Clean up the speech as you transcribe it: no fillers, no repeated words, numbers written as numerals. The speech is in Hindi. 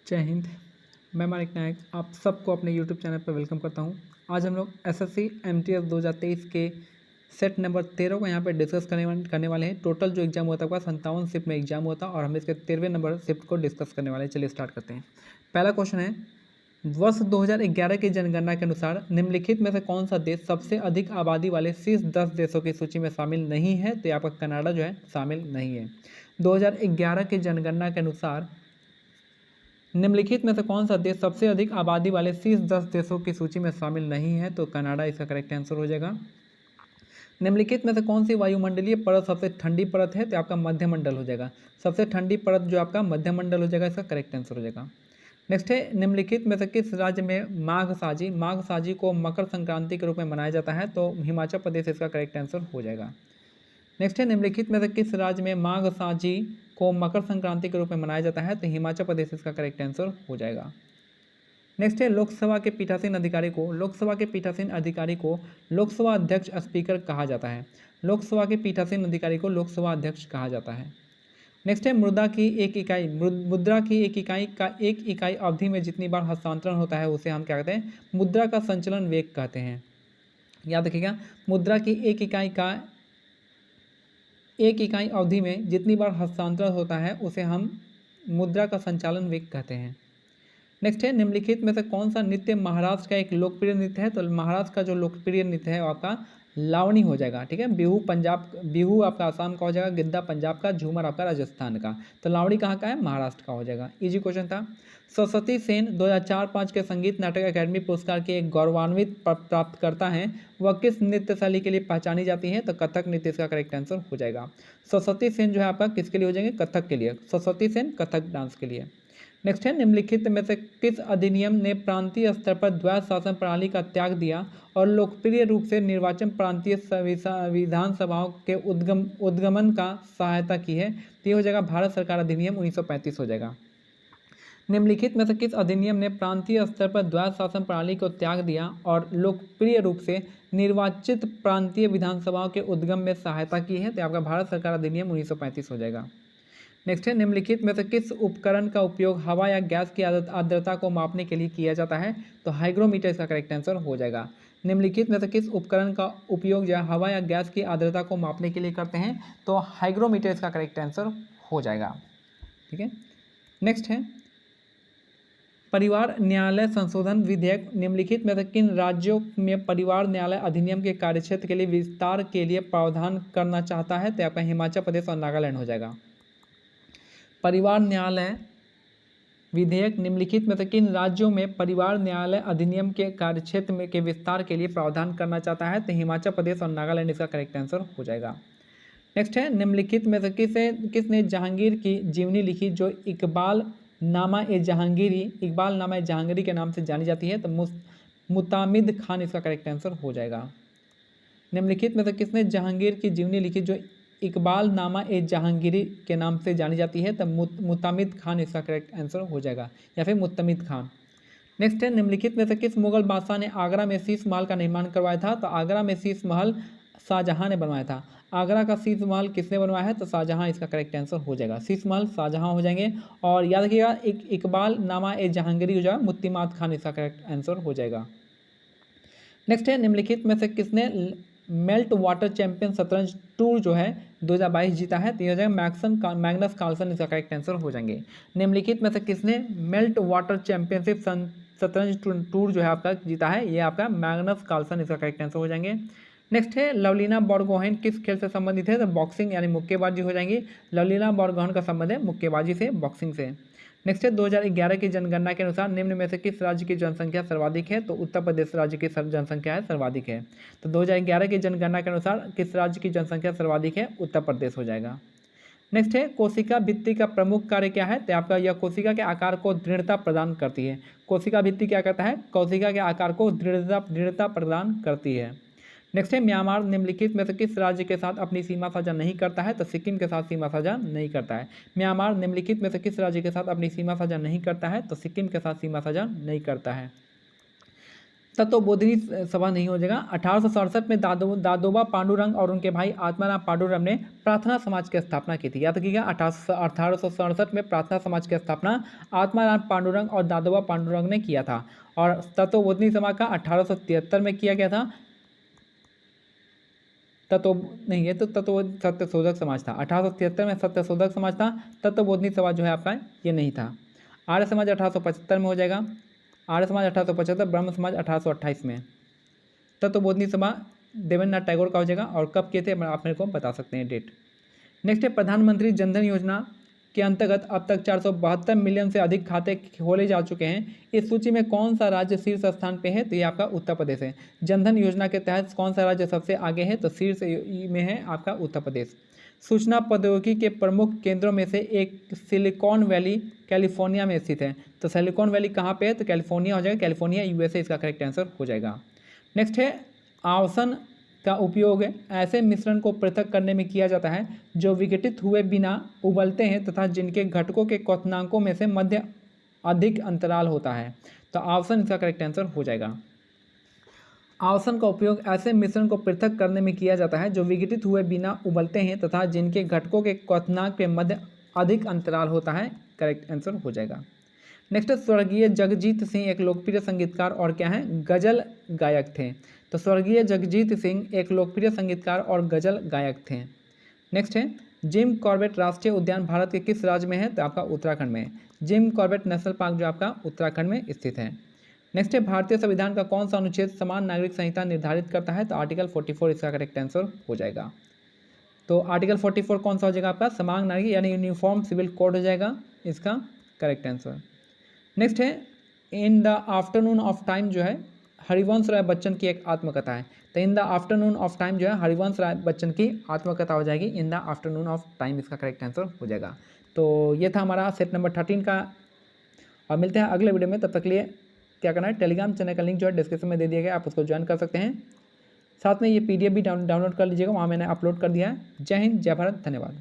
जय हिंद। मैं मानिक नायक आप सबको अपने यूट्यूब चैनल पर वेलकम करता हूं। आज हम लोग एसएससी एमटीएस 2023 के सेट नंबर 13 को यहाँ पे डिस्कस करने वाले हैं। टोटल जो एग्जाम होता है 57 शिफ्ट में एग्जाम होता है और हम इसके 13वें नंबर शिफ्ट को डिस्कस करने वाले हैं। चलिए स्टार्ट करते हैं। पहला क्वेश्चन है, वर्ष 2011 की जनगणना के अनुसार निम्नलिखित में से कौन सा देश सबसे अधिक आबादी वाले शीर्ष 10 देशों की सूची में शामिल नहीं है? तो आपका कनाडा जो है शामिल नहीं है। 2011 की जनगणना के अनुसार निम्नलिखित में से कौन सा देश सबसे अधिक आबादी वाले शीर्ष 10 देशों की सूची में शामिल नहीं है? तो कनाडा इसका करेक्ट आंसर हो जाएगा। निम्नलिखित में से कौन सी वायुमंडलीय परत सबसे ठंडी परत है? तो आपका मध्यमंडल हो जाएगा। सबसे ठंडी परत जो आपका मध्यमंडल हो जाएगा, इसका करेक्ट आंसर हो जाएगा। नेक्स्ट है, निम्नलिखित में से किस राज्य में माघ साजी को मकर संक्रांति के रूप में मनाया जाता है? तो हिमाचल प्रदेश इसका करेक्ट आंसर हो जाएगा। नेक्स्ट है, निम्नलिखित में से किस राज्य में माघ साजी को मकर संक्रांति के रूप में मनाया जाता है? तो हिमाचल प्रदेश इसका करेक्ट आंसर हो जाएगा। नेक्स्ट है, लोकसभा के पीठासीन अधिकारी को लोकसभा अध्यक्ष स्पीकर कहा जाता है। लोकसभा के पीठासीन अधिकारी को लोकसभा अध्यक्ष कहा जाता है। नेक्स्ट है, मुद्रा की एक इकाई अवधि में जितनी बार हस्तांतरण होता है उसे हम क्या कहते हैं? मुद्रा का संचलन वेग कहते हैं। याद रखिएगा, मुद्रा की एक इकाई अवधि में जितनी बार हस्तांतरण होता है उसे हम मुद्रा का संचालन वेग कहते हैं। नेक्स्ट है, निम्नलिखित में से कौन सा नृत्य महाराष्ट्र का एक लोकप्रिय नृत्य है? तो महाराष्ट्र का जो लोकप्रिय नृत्य है वो आपका लावणी हो जाएगा। ठीक है, बिहू आपका आसाम का हो जाएगा, गिद्दा पंजाब का, झूमर आपका राजस्थान का। तो लावणी कहाँ का है? महाराष्ट्र का हो जाएगा। इजी क्वेश्चन था। सरस्वती सेन 2004-5 के संगीत नाटक अकादमी पुरस्कार के एक गौरवान्वित प्राप्त करता है। वह किस नृत्य शैली के लिए पहचानी जाती है? तो कथक नृत्य इसका करेक्ट आंसर हो जाएगा। सरस्वती सेन जो है आपका किसके लिए हो जाएंगे? कथक के लिए। सरस्वती सेन कथक डांस के लिए। नेक्स्ट है, निम्नलिखित में से किस अधिनियम ने प्रांतीय स्तर पर द्वैध शासन प्रणाली का त्याग दिया और लोकप्रिय रूप से निर्वाचन प्रांतीय विधानसभाओं के उद्गमन का सहायता की है? तो ये हो जाएगा भारत सरकार अधिनियम 1935 हो जाएगा। निम्नलिखित में से किस अधिनियम ने प्रांतीय स्तर पर द्वैध शासन प्रणाली को त्याग दिया और लोकप्रिय रूप से निर्वाचित प्रांतीय विधानसभाओं के उद्गम में सहायता की है? तो आपका भारत सरकार अधिनियम 1935 हो जाएगा। नेक्स्ट है, निम्नलिखित में से किस उपकरण का उपयोग हवा या गैस की आर्द्रता को मापने के लिए किया जाता है? तो हाइग्रोमीटर इसका करेक्ट आंसर हो जाएगा। निम्नलिखित में से किस उपकरण का उपयोग जो हवा या गैस की आर्द्रता को मापने के लिए करते हैं? तो हाइग्रोमीटर इसका करेक्ट आंसर हो जाएगा। ठीक है, नेक्स्ट है, परिवार न्यायालय संशोधन विधेयक निम्नलिखित में से किन राज्यों में परिवार न्यायालय अधिनियम के कार्यक्षेत्र के लिए विस्तार के लिए प्रावधान करना चाहता है? तो आपका हिमाचल प्रदेश और नागालैंड हो जाएगा। परिवार न्यायालय विधेयक निम्नलिखित में से किन राज्यों में परिवार न्यायालय अधिनियम के कार्यक्षेत्र के विस्तार के लिए प्रावधान करना चाहता है? तो हिमाचल प्रदेश और नागालैंड इसका करेक्ट आंसर हो जाएगा। नेक्स्ट है, निम्नलिखित में से किसने जहांगीर की जीवनी लिखी जो इकबाल नामा ए जहांगीरी के नाम से जानी जाती है? तो मुतामिद खान इसका करेक्ट आंसर हो जाएगा। निम्नलिखित में से किसने जहांगीर की जीवनी लिखी जो इकबाल नामा ए जहांगीरी के नाम से जानी जाती है? तो मुतामिद खान इसका करेक्ट आंसर हो जाएगा, या फिर मुत्तमिद खान। नेक्स्ट है, निम्नलिखित में से किस मुगल बादशाह ने आगरा में शीश महल का निर्माण करवाया था? तो आगरा में शीश महल शाहजहां ने बनवाया था। आगरा का शीश महल किसने बनवाया है? तो शाहजहां इसका करेक्ट आंसर हो जाएगा। शीश महल शाहजहां हो जाएंगे। और याद रखिएगा, इकबाल नामा ए जहांगीरी हो जाएगा, मुत्तमिद खान इसका करेक्ट आंसर हो जाएगा। नेक्स्ट है, निम्नलिखित में से किसने मेल्ट वाटर चैंपियन शतरंज टूर जो है 2022 जीता है? तो यह हो जाएगा मैग्नस कार्लसन इसका करेक्ट आंसर हो जाएंगे। निम्नलिखित में से किसने मेल्ट वाटर चैंपियनशिप शतरंज टूर जो है आपका जीता है? ये आपका मैग्नस कार्लसन इसका करेक्ट आंसर हो जाएंगे। नेक्स्ट है, लवलीना बोरगोहेन किस खेल से संबंधित है? तो बॉक्सिंग यानी मुक्केबाजी हो जाएंगी। लवलीना बोरगोहेन का संबंध है मुक्केबाजी से, बॉक्सिंग से। नेक्स्ट है, 2011 की जनगणना के अनुसार निम्न में से किस राज्य की जनसंख्या सर्वाधिक है? तो उत्तर प्रदेश राज्य की जनसंख्या है सर्वाधिक है। तो 2011 की जनगणना के अनुसार किस राज्य की जनसंख्या सर्वाधिक है? उत्तर प्रदेश हो जाएगा। नेक्स्ट है, कोशिका भित्ति का प्रमुख कार्य क्या है? तो आपका यह कोशिका के आकार को दृढ़ता प्रदान करती है। कोशिका भित्ति क्या करता है? कोशिका के आकार को दृढ़ता प्रदान करती है। नेक्स्ट है, म्यांमार निम्नलिखित में से किस राज्य के साथ अपनी सीमा साझा नहीं करता है? तो सिक्किम के साथ सीमा साझा नहीं करता है। म्यांमार निम्नलिखित में से किस राज्य के साथ अपनी सीमा साझा नहीं करता है? तो सिक्किम के साथ सीमा साझा नहीं करता है। तत्वबोधिनी सभा नहीं हो जाएगा। 1867 में दादोबा पांडुरंग और उनके भाई आत्माराम पांडुरंग ने प्रार्थना समाज की स्थापना की थी। याद रखिएगा 1867 में प्रार्थना समाज की स्थापना आत्माराम पांडुरंग और दादोबा पांडुरंग ने किया था। और तत्वबोधिनी सभा का 1873 में किया गया था। नहीं, ये तो सत्यशोधक समाज था। 1873 में सत्यशोधक समाज था। तत्वबोधिनी सभा जो है आपका ये नहीं था। आर्य समाज 1875 में हो जाएगा। आर्य समाज 1875, ब्रह्म समाज 1828 में। तत्वबोधिनी सभा देवेंद्रनाथ टैगोर का हो जाएगा। और कब किए थे आप मेरे को बता सकते हैं डेट। नेक्स्ट है प्रधानमंत्री जनधन योजना के अंतर्गत अब तक 472 मिलियन से अधिक खाते खोले जा चुके हैं। इस सूची में कौन सा राज्य शीर्ष स्थान पे है? तो ये आपका उत्तर प्रदेश है। जनधन योजना के तहत कौन सा राज्य सबसे आगे है? तो शीर्ष में है आपका उत्तर प्रदेश। सूचना प्रौद्योगिकी के प्रमुख केंद्रों में से एक सिलिकॉन वैली कैलिफोर्निया में स्थित है। तो सिलिकॉन वैली कहाँ पे है? तो कैलिफोर्निया हो जाएगा। कैलिफोर्निया यूएसए इसका करेक्ट आंसर हो जाएगा। नेक्स्ट है आवासन का उपयोग ऐसे मिश्रण को पृथक करने में किया जाता है जो विघटित हुए बिना उबलते हैं तथा जिनके घटकों के क्वथनांकों में से मध्य अधिक अंतराल होता है। तो आवासन इसका करेक्ट आंसर हो जाएगा। आवासन का उपयोग ऐसे मिश्रण को पृथक करने में किया जाता है जो विघटित हुए बिना उबलते हैं तथा जिनके घटकों के क्वथनांक के मध्य अधिक अंतराल होता है। करेक्ट आंसर हो जाएगा। नेक्स्ट स्वर्गीय जगजीत सिंह एक लोकप्रिय संगीतकार और क्या है? गजल गायक थे। तो स्वर्गीय जगजीत सिंह एक लोकप्रिय संगीतकार और गजल गायक थे। नेक्स्ट है जिम कॉर्बेट राष्ट्रीय उद्यान भारत के किस राज्य में है? तो आपका उत्तराखंड में है। जिम कॉर्बेट नेशनल पार्क जो आपका उत्तराखंड में स्थित है। नेक्स्ट है भारतीय संविधान का कौन सा अनुच्छेद समान नागरिक संहिता निर्धारित करता है? तो आर्टिकल 44 इसका करेक्ट आंसर हो जाएगा। तो आर्टिकल 44 कौन सा हो जाएगा आपका? समान नागरिक यानी यूनिफॉर्म सिविल कोड हो जाएगा इसका करेक्ट आंसर। नेक्स्ट है in the afternoon of time जो है हरिवंश राय बच्चन की एक आत्मकथा है। तो in the afternoon of time जो है हरिवंश राय बच्चन की आत्मकथा हो जाएगी। In the afternoon of time इसका करेक्ट आंसर हो जाएगा। तो ये था हमारा सेट नंबर 13 का। और मिलते हैं अगले वीडियो में। तब तक के लिए क्या करना है, टेलीग्राम चैनल का लिंक जो है डिस्क्रिप्शन में दे दिया गया, आप उसको ज्वाइन कर सकते हैं। साथ में ये PDF भी डाउनलोड कर लीजिएगा, वहाँ मैंने अपलोड कर दिया है। जय हिंद, जय भारत, धन्यवाद।